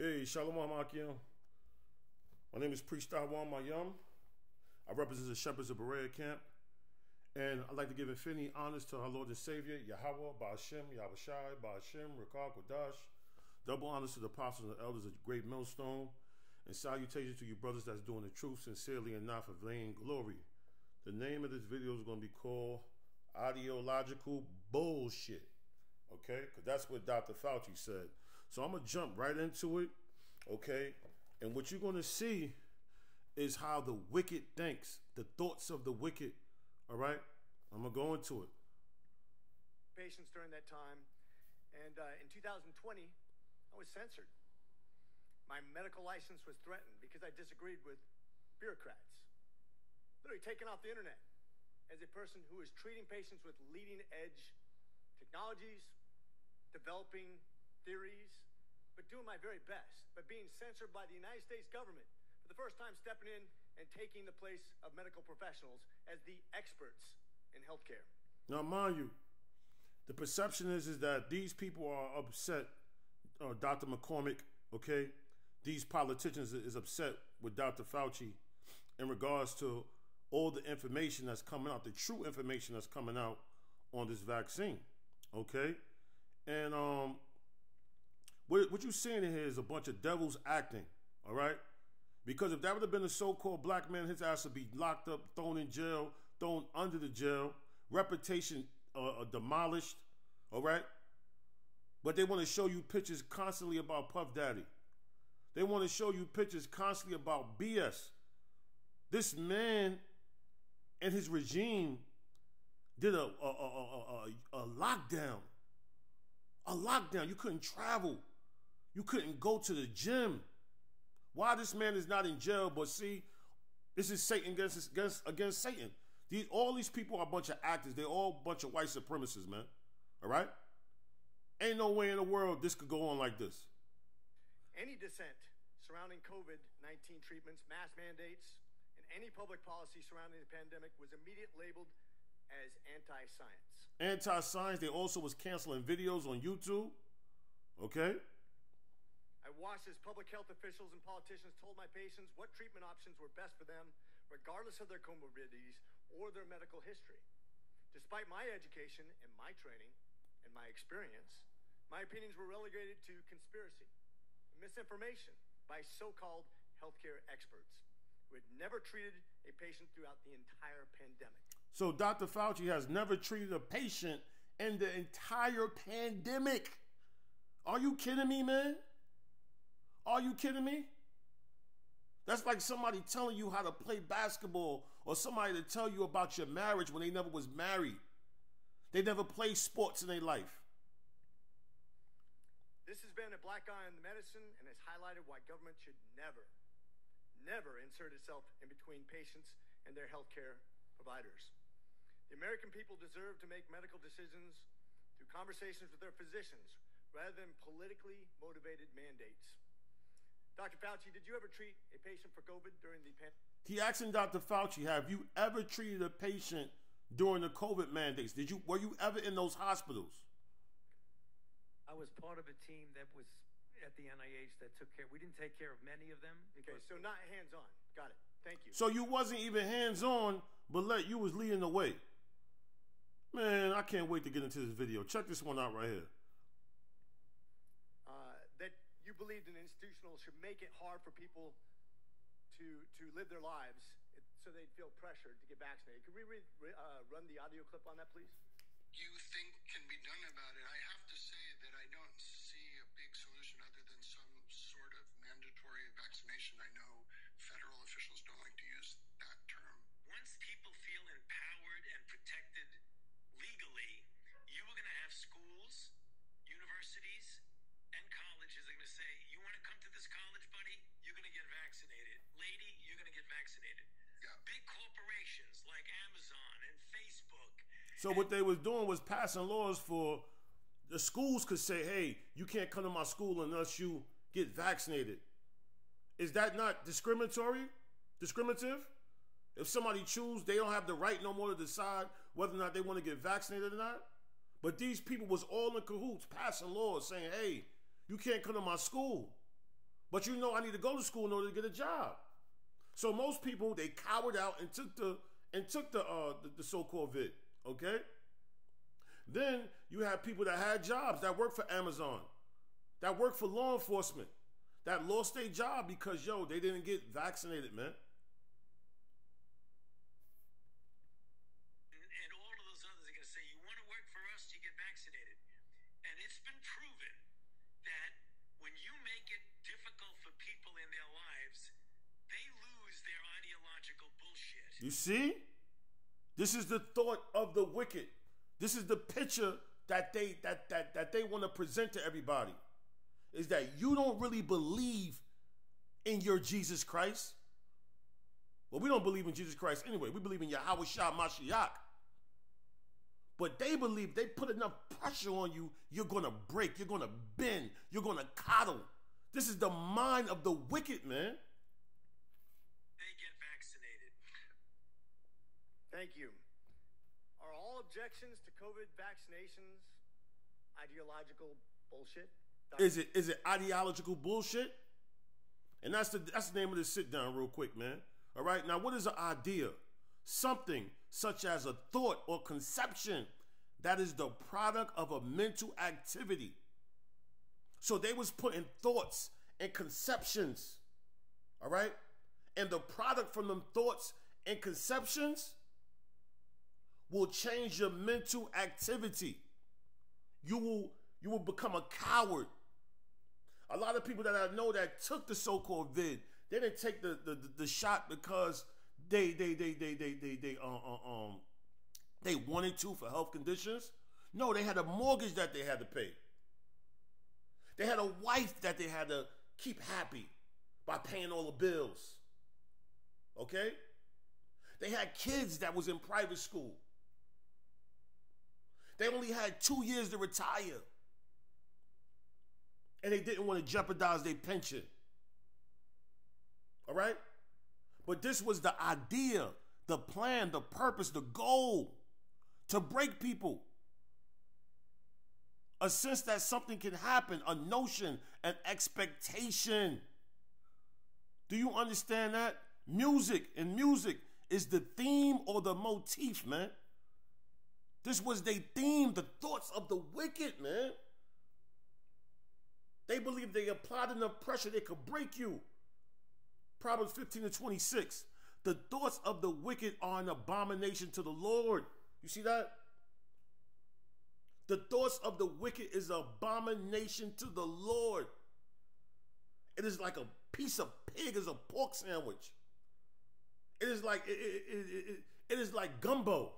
Hey, Shalom Akim. My name is Priest Tawan Mayum. I represent the Shepherds of Berea Camp. And I'd like to give infinity honors to our Lord and Savior, Yahweh, Ba'ashem, Yahushai, Ba'ashem, Rakar, Kodash. Double honors to the apostles and elders of the Great Millstone. And salutations to you brothers that's doing the truth sincerely and not for vain glory. The name of this video is going to be called Ideological Bullshit. Okay? Because that's what Dr. Fauci said. So I'm going to jump right into it. Okay? And what you're going to see is how the wicked thinks. The thoughts of the wicked. All right? I'm going to go into it. Patients during that time. And in 2020, I was censored. My medical license was threatened because I disagreed with bureaucrats. Literally taken off the internet as a person who is treating patients with leading edge technologies, developing theories, but doing my very best, but being censored by the United States government for the first time, stepping in and taking the place of medical professionals as the experts in healthcare. Now, mind you, the perception is that these people are upset, Dr. McCormick, okay? These politicians is upset with Dr. Fauci in regards to all the information that's coming out, the true information that's coming out on this vaccine, okay? And what you're seeing in here is a bunch of devils acting, all right? Because if that would have been a so-called black man, his ass would be locked up, thrown in jail, thrown under the jail, reputation demolished, all right? But they want to show you pictures constantly about Puff Daddy. They want to show you pictures constantly about BS. This man and his regime did a lockdown. A lockdown. You couldn't travel. You couldn't go to the gym. Why this man is not in jail? But see, this is Satan against Satan. All these people are a bunch of actors. They're all a bunch of white supremacists, man. All right? Ain't no way in the world this could go on like this. Any dissent surrounding COVID-19 treatments, mask mandates, and any public policy surrounding the pandemic was immediately labeled as anti-science. Anti-science. They also was canceling videos on YouTube. Okay? I watched as public health officials and politicians told my patients what treatment options were best for them, regardless of their comorbidities or their medical history. Despite my education and my training and my experience, my opinions were relegated to conspiracy, misinformation by so-called healthcare experts who had never treated a patient throughout the entire pandemic. So Dr. Fauci has never treated a patient in the entire pandemic. Are you kidding me, man? Are you kidding me? That's like somebody telling you how to play basketball or somebody to tell you about your marriage when they never was married. They never played sports in their life. This has been a black eye on the medicine and has highlighted why government should never insert itself in between patients and their healthcare providers. The American people deserve to make medical decisions through conversations with their physicians rather than politically motivated mandates. Dr. Fauci, did you ever treat a patient for COVID during the pandemic? He asking Dr. Fauci, have you ever treated a patient during the COVID mandates? Were you ever in those hospitals? I was part of a team that was at the NIH that took care. We didn't take care of many of them. Okay, so not hands-on. Got it. Thank you. So you wasn't even hands-on, but you was leading the way. Man, I can't wait to get into this video. Check this one out right here. That you believed an institutional should make it hard for people to live their lives so they'd feel pressured to get vaccinated. Could we run the audio clip on that, please? You think can be done about it? I have to say that I don't see a big solution other than some sort of mandatory vaccination. I know federal officials don't like to use that term. Once people feel empowered and protected legally, you are going to have schools, universities, and colleges are going to say, you want to come to this college, buddy? You're going to get vaccinated. Lady, you're going to get vaccinated. Yeah. Big corporations like Amazon and Facebook. So what they was doing was passing laws for the schools could say, hey, you can't come to my school unless you get vaccinated. Is that not discriminative? If somebody choose, they don't have the right no more to decide whether or not they want to get vaccinated or not. But these people was all in cahoots passing laws saying, hey, you can't come to my school. But you know I need to go to school in order to get a job. So most people, they cowered out and took the so-called vid, okay? Then you have people that had jobs, that work for Amazon, that work for law enforcement, that lost their job because, yo, they didn't get vaccinated, man. And all of those others are going to say, you want to work for us, you get vaccinated. And it's been proven that when you make it difficult for people in their lives, they lose their ideological bullshit. You see? This is the thought of the wicked. This is the picture that they want to present to everybody. Is that you don't really believe in your Jesus Christ. Well, we don't believe in Jesus Christ anyway. We believe in Yahweh Shah Mashiach. But they believe they put enough pressure on you, you're going to break, you're going to bend, you're going to coddle. This is the mind of the wicked, man. They get vaccinated. Thank you. Are all objections to COVID vaccinations ideological bullshit? Is it ideological bullshit? And that's the name of this sit down real quick, man. All right. Now, what is an idea? Something such as a thought or conception that is the product of a mental activity. So they was putting thoughts and conceptions. All right. And the product from them thoughts and conceptions will change your mental activity. You will become a coward. A lot of people that I know that took the so-called vid, they didn't take the shot because they wanted to for health conditions. No, they had a mortgage that they had to pay. They had a wife that they had to keep happy by paying all the bills. Okay? They had kids that was in private school. They only had 2 years to retire. And they didn't want to jeopardize their pension. All right? But this was the idea, the plan, the purpose, the goal to break people. A sense that something can happen, a notion, an expectation. Do you understand that? Music is the theme or the motif, man. This was their theme, the thoughts of the wicked, man. They believe they applied enough pressure, they could break you. Proverbs 15:26. The thoughts of the wicked are an abomination to the Lord. You see that? The thoughts of the wicked is an abomination to the Lord. It is like a piece of pig, is a pork sandwich. It is like it is like gumbo.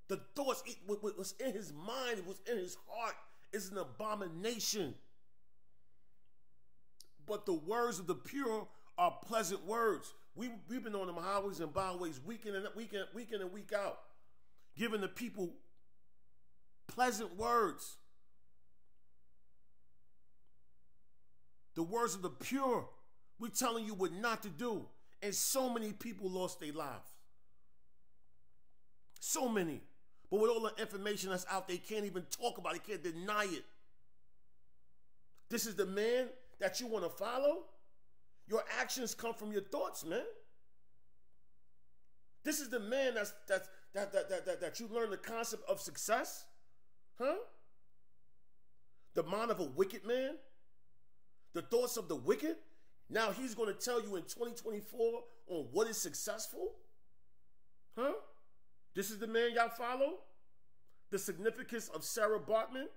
The thoughts, what was in his mind, it was in his heart, is an abomination. But the words of the pure are pleasant words. We've been on them highways and byways week in and week out, giving the people pleasant words. The words of the pure, we're telling you what not to do. And so many people lost their lives. So many. But with all the information that's out, they can't even talk about it, can't deny it. This is the man that you want to follow? Your actions come from your thoughts, man. This is the man that you learn the concept of success? Huh? The mind of a wicked man? The thoughts of the wicked? Now he's going to tell you in 2024 on what is successful? Huh? This is the man y'all follow? The significance of Sarah Bartman?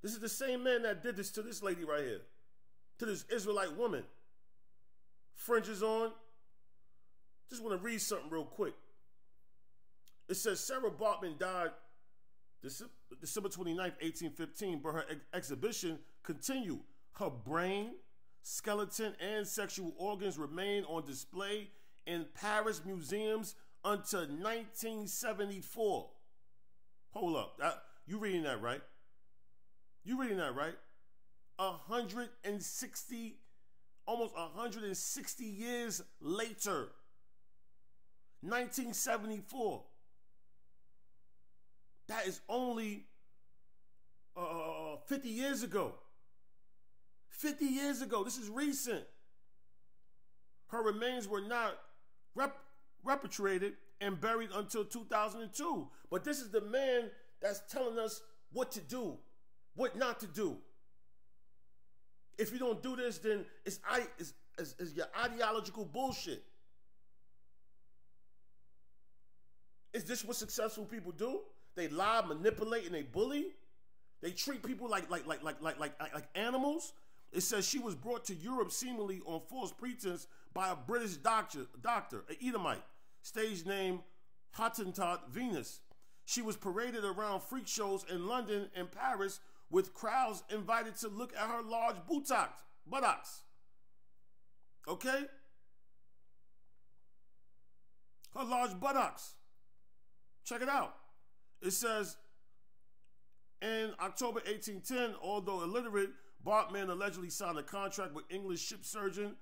This is the same man that did this to this lady right here. To this Israelite woman. Fringes on. Just want to read something real quick. It says Sarah Bartman died December 29th, 1815, but her exhibition continued. Her brain, skeleton, and sexual organs remain on display in Paris museums until 1974. Hold up. You reading that right? You reading that right? 160, almost 160 years later. 1974. That is only 50 years ago. 50 years ago. This is recent. Her remains were not repatriated and buried until 2002. But this is the man that's telling us what to do, what not to do. If you don't do this, then it's your ideological bullshit. Is this what successful people do? They lie, manipulate, and they bully. They treat people like animals. It says she was brought to Europe seemingly on false pretense by a British doctor, an Edomite, stage name Hottentot Venus. She was paraded around freak shows in London and Paris with crowds invited to look at her large buttocks. Okay? Her large buttocks. Check it out. It says, in October 1810, although illiterate, Bartman allegedly signed a contract with English ship surgeon,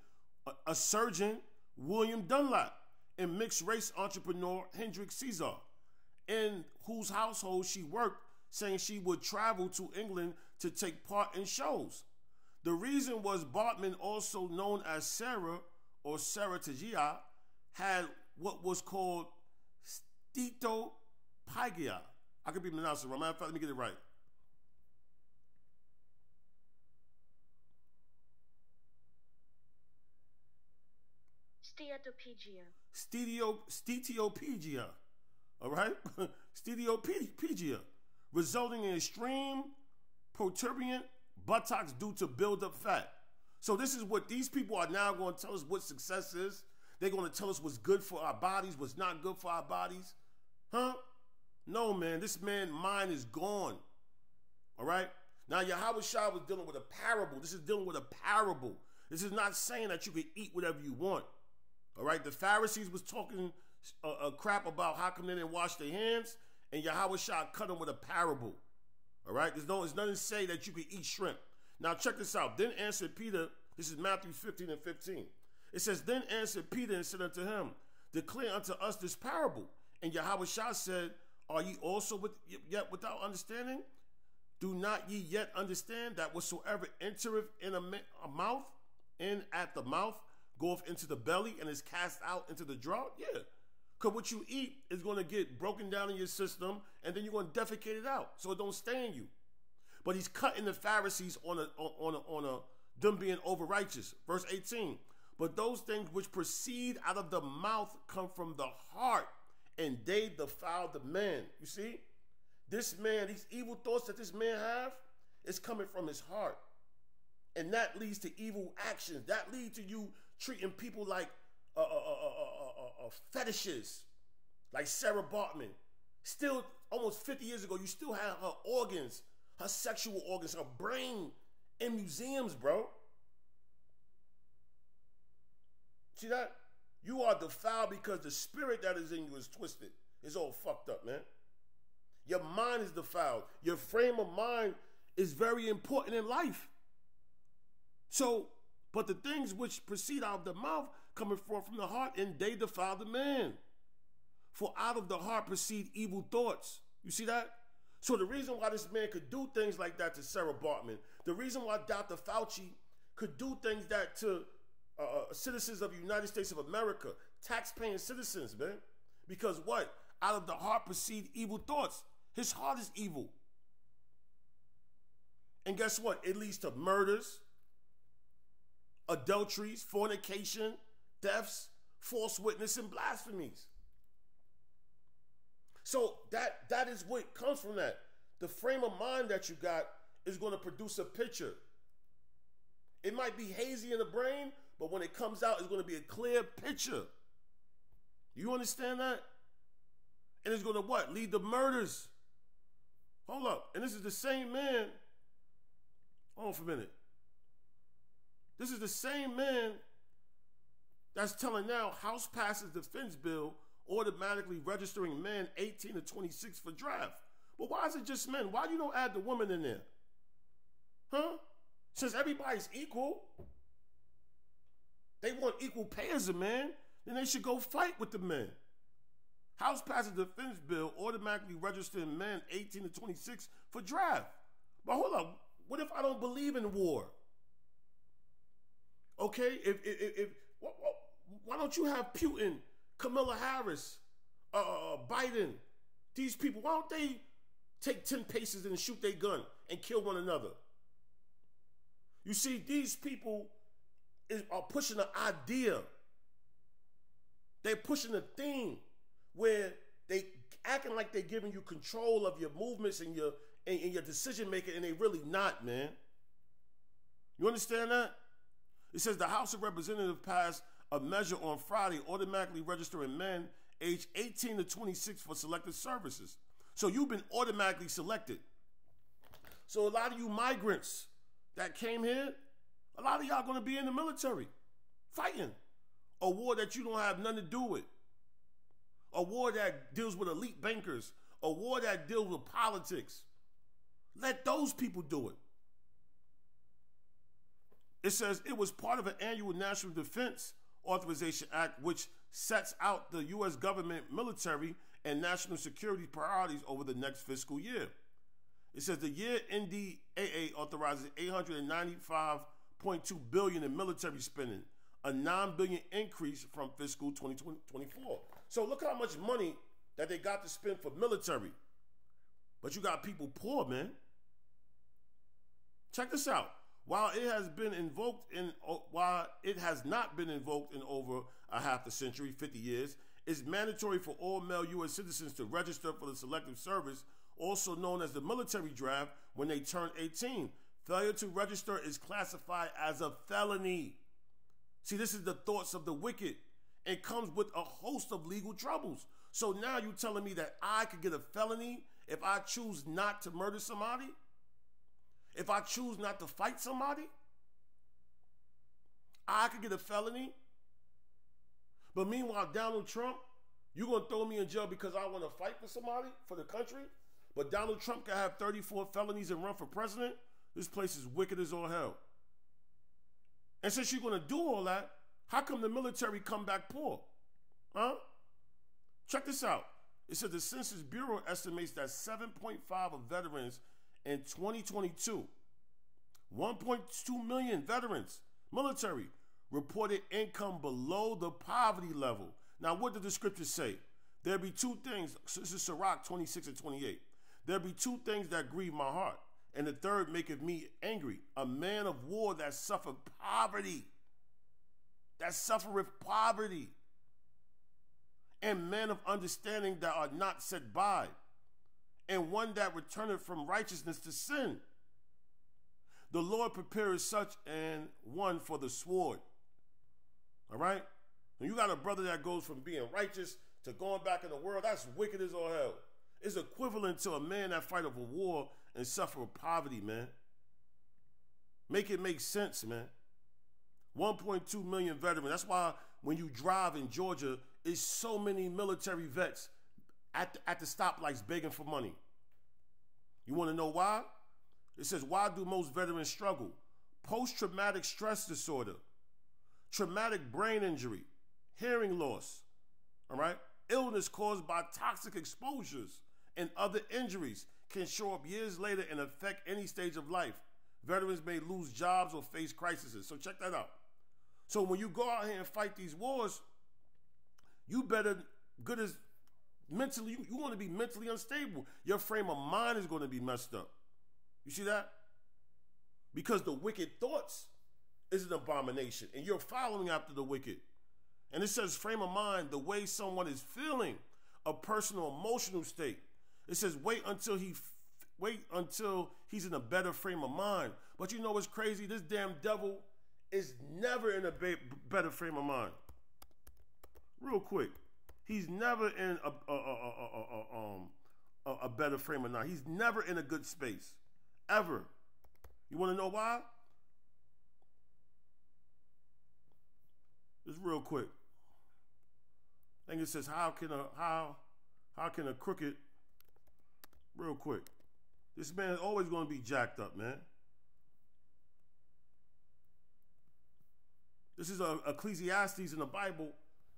a surgeon, William Dunlap, and mixed race entrepreneur Hendrik Caesar, in whose household she worked, saying she would travel to England to take part in shows. The reason was Bartman, also known as Sarah or Saratagia, had what was called steatopygia. I could be pronouncing it wrong. Matter of fact, let me get it right. Steatopygia. All right? Steatopygia, resulting in extreme protuberant buttocks due to build-up fat. So this is what these people are now going to tell us what success is. They're going to tell us what's good for our bodies, what's not good for our bodies. Huh? No, man. This man's mind is gone. All right? Now, Yahweh Shah was dealing with a parable. This is dealing with a parable. This is not saying that you can eat whatever you want. All right? The Pharisees was talking crap about how come they didn't wash their hands, and Yahweh Shah cut them with a parable. All right? There's nothing to say that you can eat shrimp. Now, check this out. Then answered Peter, this is Matthew 15 and 15. It says, then answered Peter and said unto him, declare unto us this parable. And Yahweh Shah said, are ye also yet without understanding? Do not ye yet understand that whatsoever entereth in a mouth, in at the mouth, goeth into the belly and is cast out into the draught? Yeah. Because what you eat is going to get broken down in your system, and then you're going to defecate it out so it don't stay in you. But he's cutting the Pharisees on them being over righteous. Verse 18. But those things which proceed out of the mouth come from the heart, and they defile the man. You see? This man, these evil thoughts that this man have, is coming from his heart. And that leads to evil actions. That leads to you treating people like fetishes, like Sarah Bartman. Still, almost 50 years ago, you still have her organs, her sexual organs, her brain in museums, bro. See that? You are defiled because the spirit that is in you is twisted. It's all fucked up, man. Your mind is defiled. Your frame of mind is very important in life. So, but the things which proceed out of the mouth coming forth from the heart, and they defile the man. For out of the heart proceed evil thoughts. You see that? So the reason why this man could do things like that to Sarah Bartman, the reason why Dr. Fauci could do things that to citizens of the United States of America, tax-paying citizens, man. Because what? Out of the heart proceed evil thoughts. His heart is evil. And guess what? It leads to murders, adulteries, fornication, thefts, false witness, and blasphemies. So that is what comes from that. The frame of mind that you got is going to produce a picture. It might be hazy in the brain, but when it comes out, it's going to be a clear picture. You understand that? And it's going to what? Lead to murders. Hold up. And this is the same man. Hold on for a minute. This is the same man that's telling now House passes defense bill automatically registering men 18 to 26 for draft. But why is it just men? Why do you don't add the woman in there? Huh? Since everybody's equal, they want equal pay as a man, then they should go fight with the men. House passes defense bill automatically registering men 18 to 26 for draft. But hold up, what if I don't believe in war? Okay, why don't you have Putin, Kamala Harris, Biden, these people? Why don't they take 10 paces and shoot their gun and kill one another? You see, these people are pushing an idea. They're pushing a thing where they acting like they're giving you control of your movements and your decision making, and they really not, man. You understand that? It says the House of Representatives passed a measure on Friday automatically registering men aged 18 to 26 for selected services. So you've been automatically selected. So a lot of you migrants that came here, a lot of y'all going to be in the military fighting a war that you don't have nothing to do with. A war that deals with elite bankers. A war that deals with politics. Let those people do it. It says it was part of an annual National Defense Authorization Act, which sets out the U.S. government military and national security priorities over the next fiscal year. It says the year NDAA authorizes $895.2 billion in military spending, a $9 billion increase from fiscal 2024. So look how much money that they got to spend for military. But you got people poor, man. Check this out. While it has not been invoked in over a half a century, 50 years, it's mandatory for all male U.S. citizens to register for the selective service, also known as the military draft, when they turn 18. Failure to register is classified as a felony. See, this is the thoughts of the wicked. It comes with a host of legal troubles. So now you're telling me that I could get a felony if I choose not to murder somebody? If I choose not to fight somebody? I could get a felony? But meanwhile, Donald Trump, you're going to throw me in jail because I want to fight for somebody, for the country? But Donald Trump can have 34 felonies and run for president? This place is wicked as all hell. And since you're going to do all that, how come the military come back poor? Huh? Check this out. It says the Census Bureau estimates that 7.5 of veterans in 2022, 1.2 million veterans, military, reported income below the poverty level. Now, what did the scriptures say? There be two things. This is Sirach 26 and 28. There be two things that grieve my heart, and the third maketh me angry. A man of war that suffereth poverty. That suffereth poverty. And men of understanding that are not set by. And one that returneth from righteousness to sin. The Lord prepares such an one for the sword. All right? When you got a brother that goes from being righteous to going back in the world, that's wicked as all hell. It's equivalent to a man that fight of a war and suffer poverty, man. Make it make sense, man. 1.2 million veterans. That's why when you drive in Georgia, it's so many military vets at the stoplights begging for money. You want to know why? It says, why do most veterans struggle? Post-traumatic stress disorder, traumatic brain injury, hearing loss, all right? Illness caused by toxic exposures and other injuries can show up years later and affect any stage of life. Veterans may lose jobs or face crises. So check that out. So when you go out here and fight these wars, you better, good as mentally, you want to be mentally unstable. Your frame of mind is going to be messed up. You see that? Because the wicked thoughts is an abomination, and you're following after the wicked. And it says frame of mind, the way someone is feeling, a personal emotional state. It says wait until he's in a better frame of mind. But you know what's crazy? This damn devil is never in a better frame of mind. Real quick, he's never in a better frame of mind. He's never in a good space, ever. You want to know why? Just real quick. I think it says how can a crooked, real quick. This man is always going to be jacked up, man. This is Ecclesiastes in the Bible.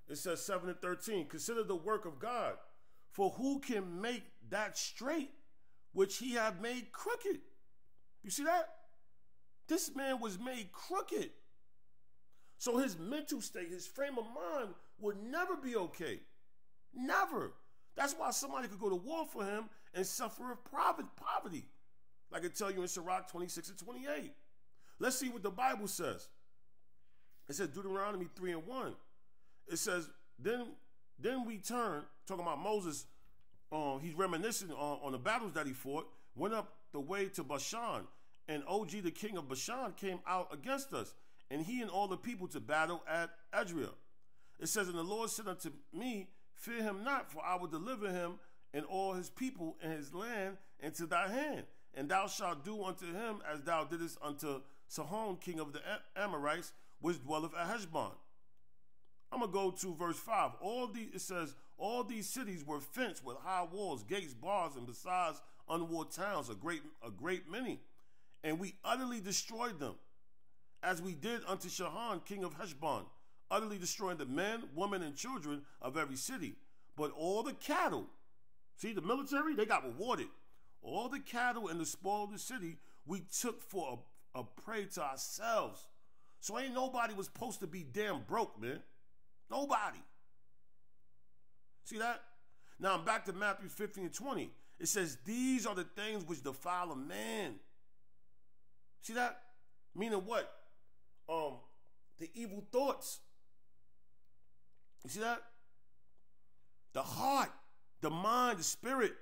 It says 7 and 13. Consider the work of God, for who can make that straight which he have made crooked? You see that? This man was made crooked. So his mental state, his frame of mind would never be okay. Never. That's why somebody could go to war for him and suffer of poverty. Like I tell you in Sirach 26 and 28. Let's see what the Bible says. It says Deuteronomy 3 and 1. It says, then we turn, talking about Moses, he's reminiscing on the battles that he fought, went up the way to Bashan, and Og, the king of Bashan, came out against us, and he and all the people to battle at Edrei. It says, and the Lord said unto me, fear him not, for I will deliver him and all his people and his land into thy hand, and thou shalt do unto him as thou didst unto Sihon, king of the Amorites, which dwelleth at Heshbon. I'm going to go to verse 5. It says, all these cities were fenced with high walls, gates, bars, and besides unwalled towns, a great many. And we utterly destroyed them, as we did unto Sihon, king of Heshbon, utterly destroying the men, women, and children of every city. But all the cattle, see the military, they got rewarded. All the cattle and the spoil of the city we took for a prey to ourselves. So ain't nobody was supposed to be damn broke, man. Nobody. See that? Now I'm back to Matthew 15 and 20. It says, these are the things which defile a man. See that? Meaning what? The evil thoughts. You see that? The heart, the mind, the spirit.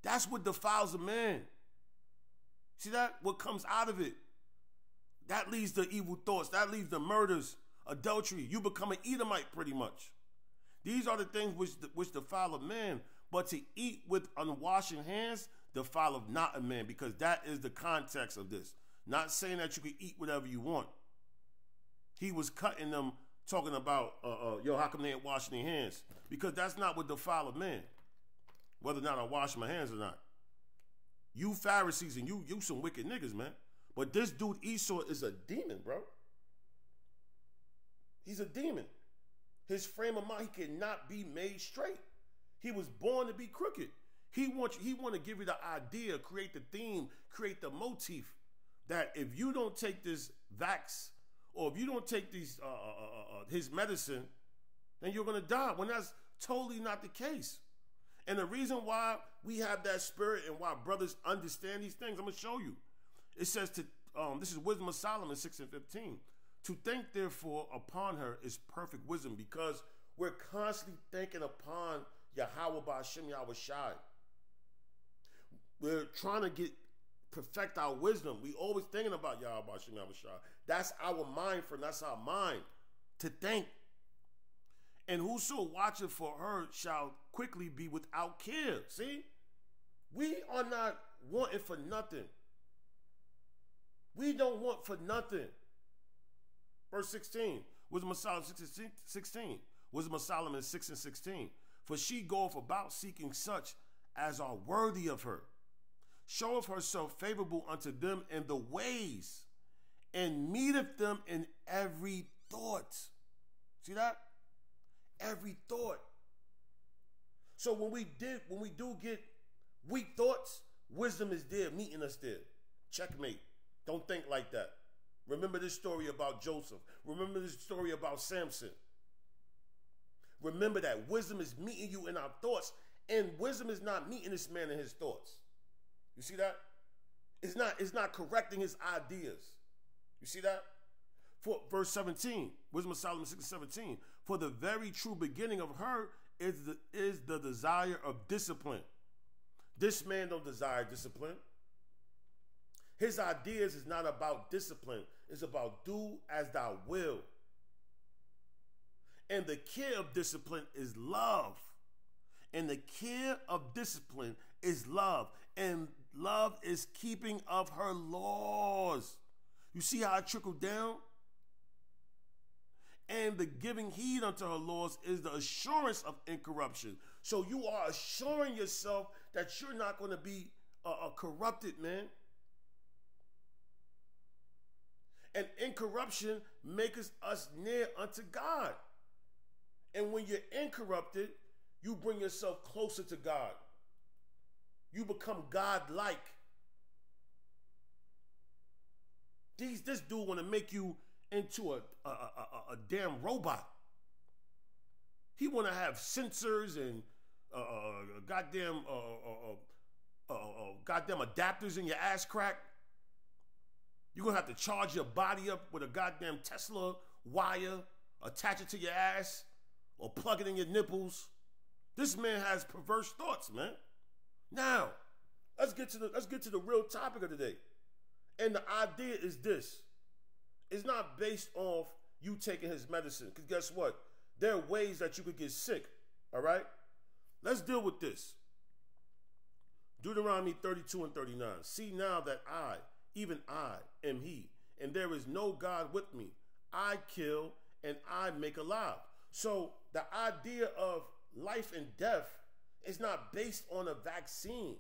That's what defiles a man. See that? What comes out of it. That leads to evil thoughts. That leads to murders, adultery. You become an Edomite pretty much. These are the things which defile a man. But to eat with unwashed hands defileth not a man, because that is the context of this. Not saying that you can eat whatever you want. He was cutting them, talking about, how come they ain't washing their hands? Because that's not what defile a man. Whether or not I wash my hands or not. You Pharisees and you some wicked niggas, man. But this dude Esau is a demon, bro. He's a demon. His frame of mind, he cannot be made straight. He was born to be crooked. He want to give you the idea, create the theme, create the motif that if you don't take this vax or if you don't take his medicine, then you're going to die, when that's totally not the case. And the reason why we have that spirit and why brothers understand these things, I'm going to show you. It says, this is Wisdom of Solomon 6 and 15. To think, therefore, upon her is perfect wisdom, because we're constantly thinking upon Yahweh Ba'Shem Yahweh Shai. We're trying to perfect our wisdom. We always thinking about Yahweh Ba'Shem Yahweh Shai. That's our mind frame. That's our mind to think. And whoso watcheth for her shall quickly be without care. See? We are not wanting for nothing. We don't want for nothing. Verse 16. Wisdom of Solomon 6 and 16. Wisdom of Solomon 6 and 16. For she goeth about seeking such as are worthy of her. Showeth herself favorable unto them in the ways, and meeteth them in every thought. See that? Every thought. So when we do get weak thoughts, wisdom is there, meeting us there. Checkmate. Don't think like that. Remember this story about Joseph. Remember this story about Samson. Remember that wisdom is meeting you in our thoughts, and wisdom is not meeting this man in his thoughts. You see that? It's not correcting his ideas. You see that? For verse 17, Wisdom of Solomon 6 and 17. For the very true beginning of her is the desire of discipline. This man don't desire discipline. His ideas is not about discipline. It's about do as thou will. And the care of discipline is love. And the care of discipline is love. And love is keeping of her laws. You see how it trickled down? And the giving heed unto her laws is the assurance of incorruption. So you are assuring yourself that you're not going to be corrupted, man. And incorruption makes us near unto God. And when you're incorrupted, you bring yourself closer to God. You become God-like. This dude want to make you into a a damn robot. He want to have sensors and goddamn adapters in your ass crack. You're going to have to charge your body up with a goddamn Tesla wire, attach it to your ass, or plug it in your nipples. This man has perverse thoughts, man. Now, let's get to the real topic of the day. And the idea is this. It's not based off you taking his medicine. Because guess what? There are ways that you could get sick. All right? Let's deal with this. Deuteronomy 32 and 39. See now that I, even I, am he, and there is no God with me. I kill and I make alive. So the idea of life and death is not based on a vaccine.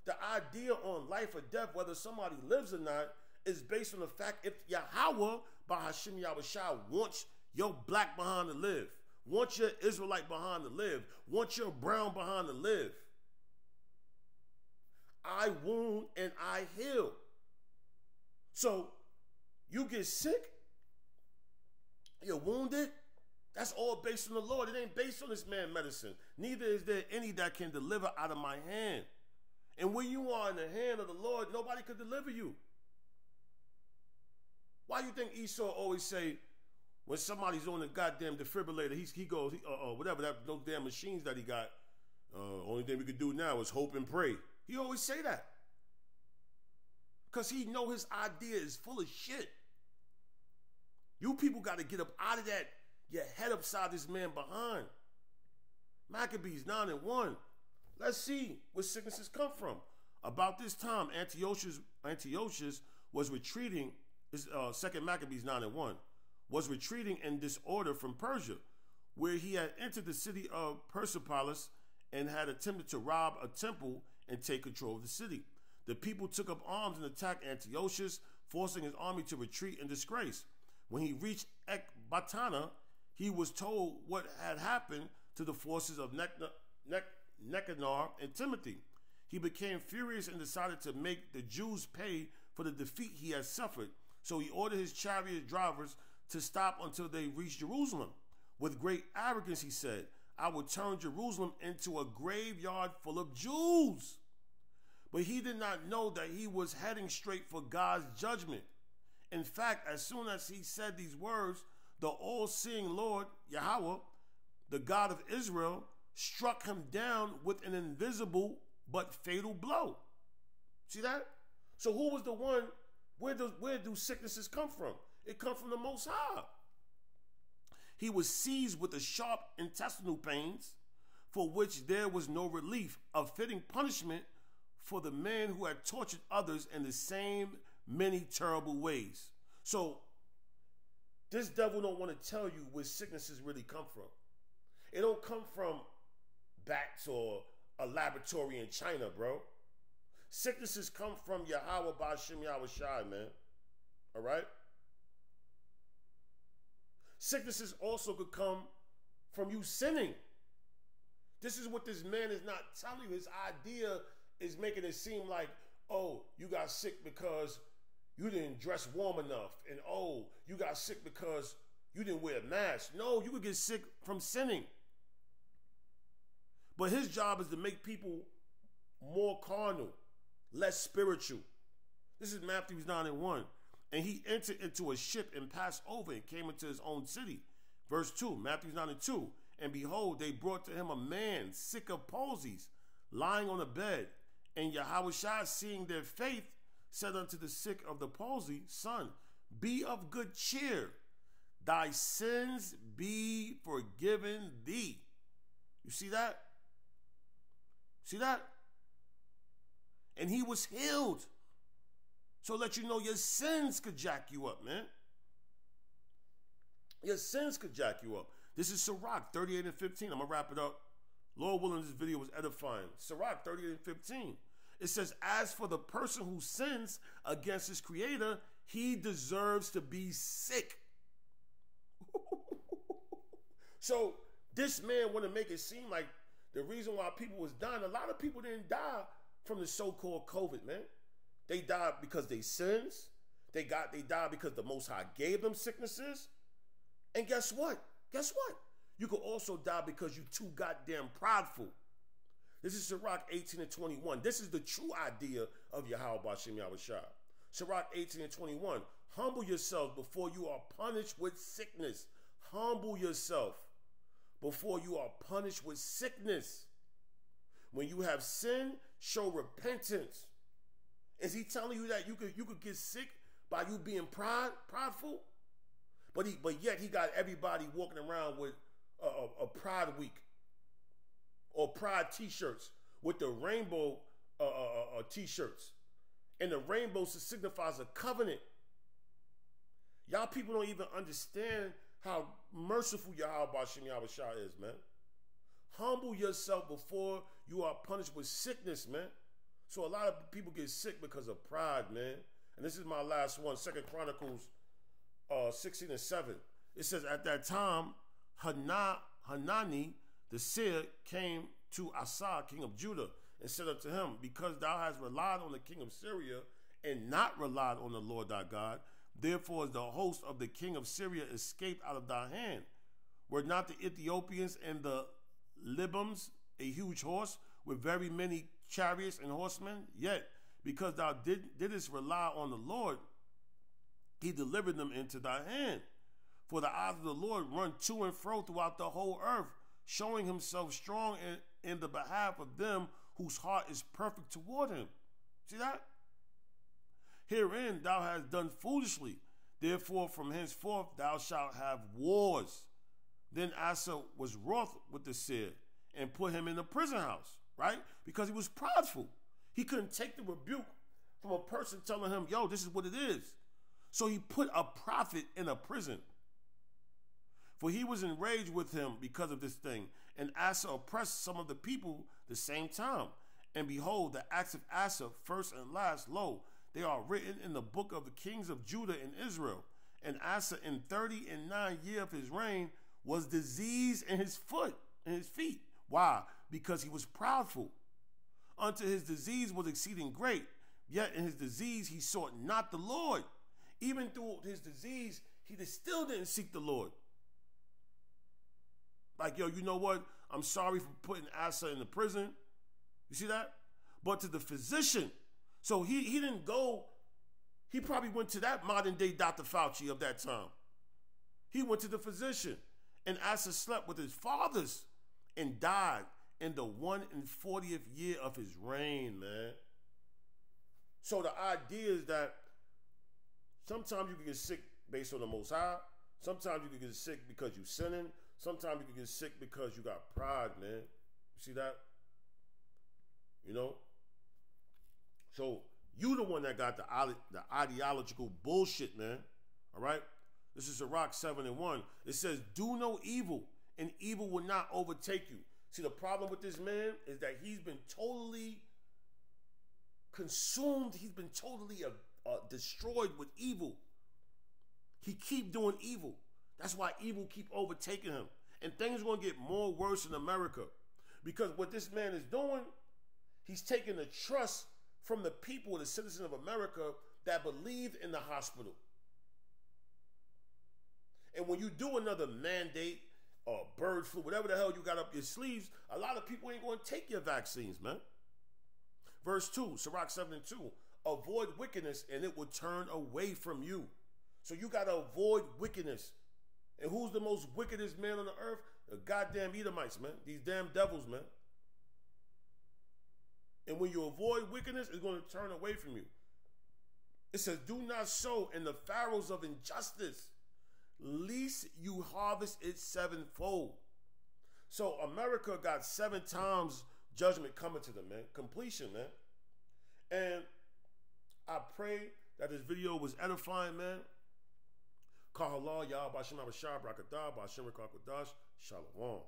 The idea on life or death, whether somebody lives or not, is based on the fact if Yahweh, Bahashim Yahushua, wants your black behind to live, wants your Israelite behind to live, wants your brown behind to live. I wound and I heal. So you get sick, you're wounded, that's all based on the Lord. It ain't based on this man's medicine. Neither is there any that can deliver out of my hand. And when you are in the hand of the Lord, nobody could deliver you. Why do you think Esau always say, when somebody's on the goddamn defibrillator, he goes, whatever, those damn machines that he got, only thing we could do now is hope and pray. He always say that. Because he know his idea is full of shit. You people got to get up out of that, your head upside this man behind. Maccabees 9 and 1. Let's see where sicknesses come from. About this time, Antiochus was retreating, 2 Maccabees 9 and 1, was retreating in disorder from Persia, where he had entered the city of Persepolis and had attempted to rob a temple and take control of the city. The people took up arms and attacked Antiochus, forcing his army to retreat in disgrace. When he reached Ecbatana, he was told what had happened to the forces of Nicanor and Timothy. He became furious and decided to make the Jews pay for the defeat he had suffered. So he ordered his chariot drivers to stop until they reached Jerusalem. With great arrogance, he said, I will turn Jerusalem into a graveyard full of Jews. But he did not know that he was heading straight for God's judgment. In fact, as soon as he said these words, the all-seeing Lord, Yahweh, the God of Israel, struck him down with an invisible but fatal blow. See that? So who was the one? Where do sicknesses come from? It comes from the Most High. He was seized with the sharp intestinal pains for which there was no relief, a fitting punishment for the man who had tortured others in the same many terrible ways. So this devil don't want to tell you where sicknesses really come from. It don't come from bats or a laboratory in China, bro. Sicknesses come from Yahweh Ba'ashim Yahushai, man. All right? Sicknesses also could come from you sinning. This is what this man is not telling you. His idea is making it seem like, oh, you got sick because you didn't dress warm enough. And oh, you got sick because you didn't wear a mask. No, you could get sick from sinning. But his job is to make people more carnal, less spiritual. This is Matthew 9 and 1. And he entered into a ship and passed over and came into his own city. Verse 2, Matthew 9 and 2. And behold, they brought to him a man sick of palsies, lying on a bed. And Yahushua, seeing their faith, said unto the sick of the palsy, Son, be of good cheer. Thy sins be forgiven thee. You see that? See that? And he was healed. So let you know your sins could jack you up, man. Your sins could jack you up. This is Sirach 38 and 15. I'm going to wrap it up. Lord willing, this video was edifying. Sirach 38 and 15. It says, as for the person who sins against his creator, he deserves to be sick. So this man want to make it seem like the reason why people was dying, a lot of people didn't die from the so-called COVID, man. They died because they sins. They died because the Most High gave them sicknesses. And guess what? Guess what? You could also die because you're too goddamn prideful. This is Sirach 18 and 21. This is the true idea of Yahweh Ba'Shem Yahushua. Sirach 18 and 21. Humble yourself before you are punished with sickness. Humble yourself before you are punished with sickness. When you have sinned, show repentance. Is he telling you that you could get sick by you being prideful? But yet he got everybody walking around with a Pride Week or Pride T-shirts with the rainbow T-shirts, and the rainbow signifies a covenant. Y'all people don't even understand how merciful Yahweh Ba'Shem Yahushua is, man. Humble yourself before you are punished with sickness, man. So a lot of people get sick because of pride, man. And this is my last one, 2 Chronicles 16 and 7. It says, at that time, Hanani the seer came to Asa, king of Judah, and said unto him, because thou hast relied on the king of Syria and not relied on the Lord thy God, therefore is the host of the king of Syria escaped out of thy hand. Were not the Ethiopians and the Libyans a huge horse with very many chariots and horsemen? Yet, because thou didst rely on the Lord, he delivered them into thy hand. For the eyes of the Lord run to and fro throughout the whole earth, showing himself strong in the behalf of them whose heart is perfect toward him. See that? Herein thou hast done foolishly. Therefore from henceforth thou shalt have wars. Then Asa was wroth with the seer and put him in the prison house, right? Because he was prideful. He couldn't take the rebuke from a person telling him, yo, this is what it is. So he put a prophet in a prison. For he was enraged with him because of this thing. And Asa oppressed some of the people the same time. And behold, the acts of Asa, first and last, lo, they are written in the book of the kings of Judah and Israel. And Asa in 39 years of his reign was diseased in his feet. Why? Because he was proudful. Unto his disease was exceeding great. Yet in his disease he sought not the Lord. Even through his disease, he still didn't seek the Lord. Like, yo, you know what? I'm sorry for putting Asa in the prison. You see that? But to the physician. So he didn't go, he probably went to that modern day Dr. Fauci of that time. He went to the physician. And Asa slept with his fathers and died in the 140th year of his reign, man. So the idea is that sometimes you can get sick based on the Most High. Sometimes you can get sick because you're sinning. Sometimes you can get sick because you got pride, man. You see that? You know? So you the one that got the ideological bullshit, man. All right? This is Sirach 7 and 1. It says, do no evil, and evil will not overtake you. See, the problem with this man is that he's been totally consumed. He's been totally destroyed with evil. He keep doing evil. That's why evil keep overtaking him. And things are going to get more worse in America. Because what this man is doing, he's taking the trust from the people, the citizens of America that believed in the hospital. And when you do another mandate or bird flu, whatever the hell you got up your sleeves, a lot of people ain't going to take your vaccines, man. Verse 2, Sirach 7 and 2, avoid wickedness and it will turn away from you. So you got to avoid wickedness. And who's the most wickedest man on the earth? The goddamn Edomites, man. These damn devils, man. And when you avoid wickedness, it's going to turn away from you. It says, do not sow in the furrows of injustice, lest you harvest it sevenfold. So America got 7 times judgment coming to them, man. Completion, man. And I pray that this video was edifying, man. Kahala, Yah, Bashim Abashar, Brakadar, Bashim Rakakwadash, Shalom.